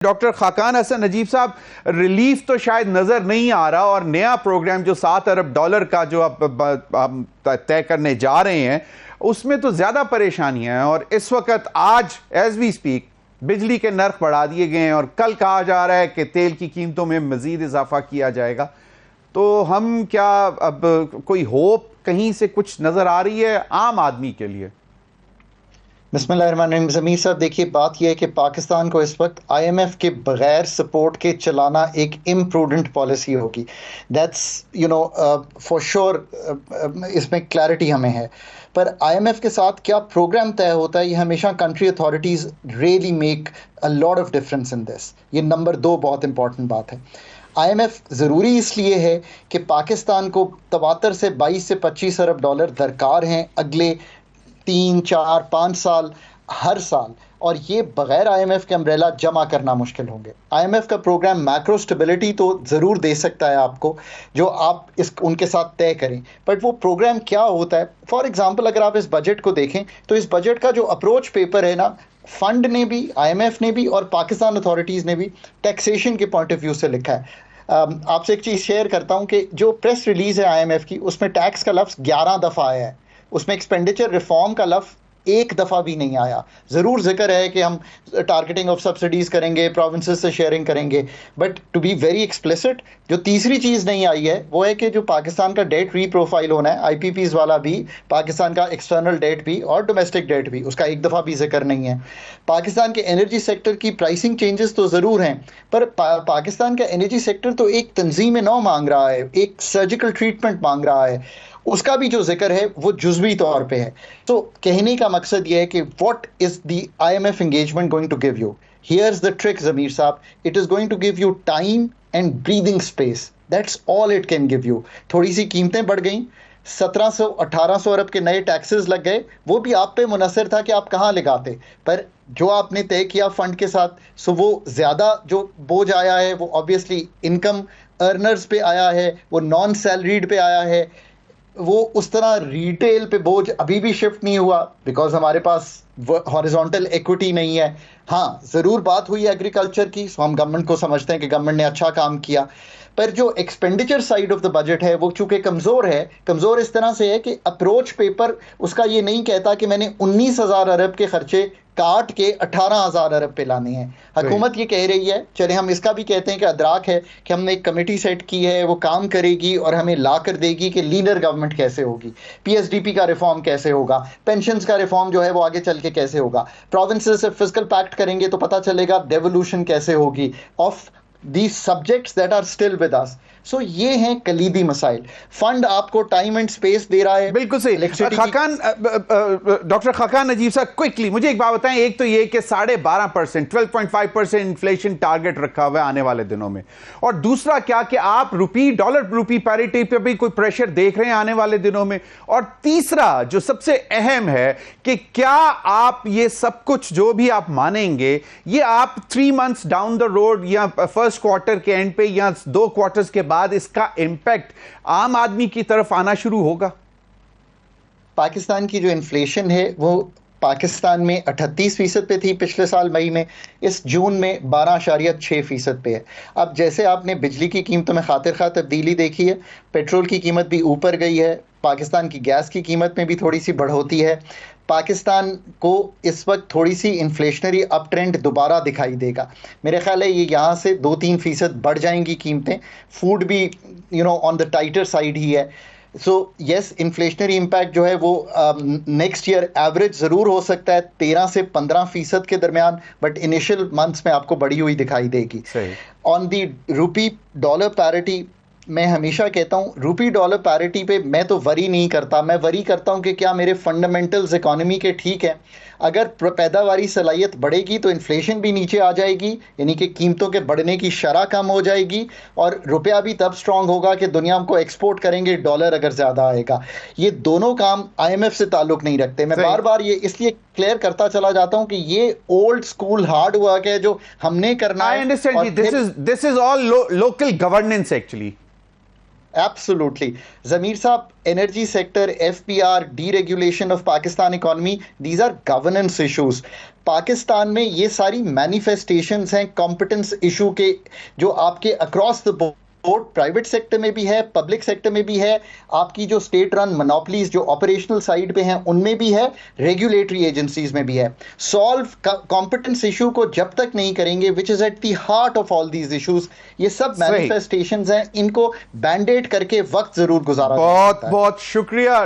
Doctor Khaqan Hasan Najeeb साहब, relief तो शायद नजर नहीं आ रहा और नया प्रोग्राम जो $7 अरब का जो आप तय करने जा रहे हैं उसमें तो ज्यादा परेशानियां हैं। और इस वक्त आज एज वी स्पीक बिजली के नर्ख बढ़ा दिए गए हैं और कल कहा जा रहा है कि तेल की कीमतों में मजीद इजाफा किया जाएगा। तो हम क्या अब कोई होप कहीं से कुछ नजर आ रही है आम आदमी के लिए? बिस्मिल्लाहिर्रहमानिर्रहीम। ज़मीर साहब, देखिए बात यह है कि पाकिस्तान को इस वक्त IMF के बगैर सपोर्ट के चलाना एक इम्प्रूडेंट पॉलिसी होगी। दैट्स फॉर श्योर, इसमें क्लैरिटी हमें है। पर IMF के साथ क्या प्रोग्राम तय होता है, ये हमेशा country authorities really make a lot of difference in this. ये नंबर 2 बहुत इंपॉर्टेंट बात है। IMF ज़रूरी इसलिए है कि पाकिस्तान को तवातर से 22 से 25 अरब डॉलर दरकार हैं अगले 3, 4, 5 साल, हर साल, और ये बगैर IMF के अम्ब्रेला जमा करना मुश्किल होंगे। IMF का प्रोग्राम मैक्रो स्टेबिलिटी तो ज़रूर दे सकता है आपको, जो आप उनके साथ तय करें, बट वो प्रोग्राम क्या होता है? फॉर एग्जांपल, अगर आप इस बजट को देखें तो इस बजट का जो अप्रोच पेपर है ना, फंड ने भी, IMF ने भी और पाकिस्तान अथॉरिटीज़ ने भी टैक्सेशन के पॉइंट ऑफ व्यू से लिखा है। आपसे एक चीज़ शेयर करता हूँ कि जो प्रेस रिलीज़ है IMF की, उसमें टैक्स का लफ्ज़ 11 दफ़ा आया है। उसमें एक्सपेंडिचर रिफॉर्म का लफ्ज़ एक दफ़ा भी नहीं आया। ज़रूर जिक्र है कि हम टारगेटिंग ऑफ सब्सिडीज़ करेंगे, प्रोविंसेस से शेयरिंग करेंगे, but to be very explicit, जो तीसरी चीज़ नहीं आई है वो है कि जो पाकिस्तान का डेट रीप्रोफाइल होना है, IPPs वाला भी, पाकिस्तान का एक्सटर्नल डेट भी और डोमेस्टिक डेट भी, उसका एक दफ़ा भी जिक्र नहीं है। पाकिस्तान के एनर्जी सेक्टर की प्राइसिंग चेंजेस तो ज़रूर हैं, पर पाकिस्तान का एनर्जी सेक्टर तो एक तंजीम नौ मांग रहा है, एक सर्जिकल ट्रीटमेंट मांग रहा है, उसका भी जो जिक्र है वो जुज़वी तौर पे है। तो कहने का मकसद ये है कि what is the IMF engagement going to give you? Here's the trick Zameer sahab, it is going to give you time and breathing space. That's all it can give you. थोड़ी सी कीमतें बढ़ गई, 1700-1800 अरब के नए टैक्सेस लग गए, वो भी आप पे मुनसर था कि आप कहाँ लगाते, पर जो आपने तय किया फंड के साथ, सो वो ज़्यादा जो बोझ आया है वो ऑब्वियसली इनकम अर्नर्स पे आया है, वो नॉन सैलरीड पे आया है। वो उस तरह रिटेल पे बोझ अभी भी शिफ्ट नहीं हुआ, बिकॉज हमारे पास हॉरिजॉन्टल इक्विटी नहीं है। हाँ, ज़रूर बात हुई एग्रीकल्चर की, सो हम गवर्नमेंट को समझते हैं कि गवर्नमेंट ने अच्छा काम किया, पर जो expenditure side of the budget है वो चूंकि कमज़ोर है। कमज़ोर इस तरह से है कि अप्रोच पेपर उसका ये नहीं कहता कि मैंने 19,000 अरब के खर्चे काट के 18,000 अरब पे लाने हैं। हुकूमत ये कह रही है, चले हम इसका भी कहते हैं कि अदराक है कि हमने एक कमेटी सेट की है, वो काम करेगी और हमें ला कर देगी कि लीनर गवर्नमेंट कैसे होगी, PSDP का रिफॉर्म कैसे होगा, पेंशन्स का रिफॉर्म जो है वो आगे चल के कैसे होगा, प्रोविंसेस से फिस्कल पैक्ट करेंगे तो पता चलेगा डेवोल्यूशन कैसे होगी of these subjects that are still with us. So ये हैं कलीदी मसाइल। फंड आपको टाइम एंड स्पेस दे रहा है। बिल्कुल सही। खाकान, डॉक्टर खाकान नजीब साहब, क्विकली मुझे एक बात बताएं। एक तो ये कि 12.5%, 12.5% इन्फ्लेशन टारगेट रखा हुआ है आने वाले दिनों में, और दूसरा क्या कि आप डॉलर रूपी पैरिटी पे भी कोई प्रेशर देख रहे हैं आने वाले दिनों में, और तीसरा जो सबसे अहम है कि क्या आप ये सब कुछ जो भी आप मानेंगे, ये आप 3 months डाउन द रोड या फर्स्ट क्वार्टर के एंड पे या 2 क्वार्टर्स के बाद इसका इंपैक्ट आम आदमी की तरफ आना शुरू होगा? पाकिस्तान की जो इन्फ्लेशन है वो पाकिस्तान में 38% पे थी पिछले साल मई में, इस जून में 12.6% पे है। अब जैसे आपने बिजली की कीमतों में खातिर खा तब्दीली देखी है, पेट्रोल की कीमत भी ऊपर गई है, पाकिस्तान की गैस की कीमत में भी थोड़ी सी बढ़ोतरी है। पाकिस्तान को इस वक्त थोड़ी सी इन्फ्लेशनरी अप ट्रेंड दोबारा दिखाई देगा। मेरे ख्याल है ये यहाँ से 2-3% बढ़ जाएंगी कीमतें। फूड भी ऑन द टाइटर साइड ही है। सो यस, इन्फ्लेशनरी इम्पैक्ट जो है वो नेक्स्ट ईयर एवरेज ज़रूर हो सकता है 13 से 15% के दरमियान, बट इनिशियल मंथ्स में आपको बढ़ी हुई दिखाई देगी। ऑन दी रूपी डॉलर पैरिटी, मैं हमेशा कहता हूँ रूपी डॉलर पैरिटी पे मैं तो वरी नहीं करता। मैं वरी करता हूँ कि क्या मेरे फंडामेंटल्स इकोनॉमी के ठीक हैं। अगर पैदावारी सलाहियत बढ़ेगी तो इन्फ्लेशन भी नीचे आ जाएगी, यानी कि कीमतों के बढ़ने की शरह कम हो जाएगी, और रुपया भी तब स्ट्रांग होगा कि दुनिया को एक्सपोर्ट करेंगे डॉलर अगर ज़्यादा आएगा। ये दोनों काम IMF से ताल्लुक़ नहीं रखते। मैं बार बार ये इसलिए क्लियर करता चला जाता हूँ कि ये ओल्ड स्कूल हार्ड वर्क है जो हमने करना है। This is all local governance actually. Absolutely. Zamir Saab, energy sector, FPR, deregulation of Pakistan economy, these are governance issues. Pakistan में ये सारी मैनिफेस्टेशंस हैं कॉम्पिटेंस इशू के, जो आपके across the board private sector में भी है, पब्लिक सेक्टर में भी है, आपकी जो स्टेट रन मोनोपलीज जो ऑपरेशनल साइड पे हैं उनमें भी है, रेगुलेटरी एजेंसीज में भी है. सॉल्व कॉम्पिटेंस इशू को जब तक नहीं करेंगे, which is at the heart of all these issues, ये सब मैनिफेस्टेशंस हैं, इनको बैंडेड करके वक्त जरूर गुजारा. बहुत बहुत शुक्रिया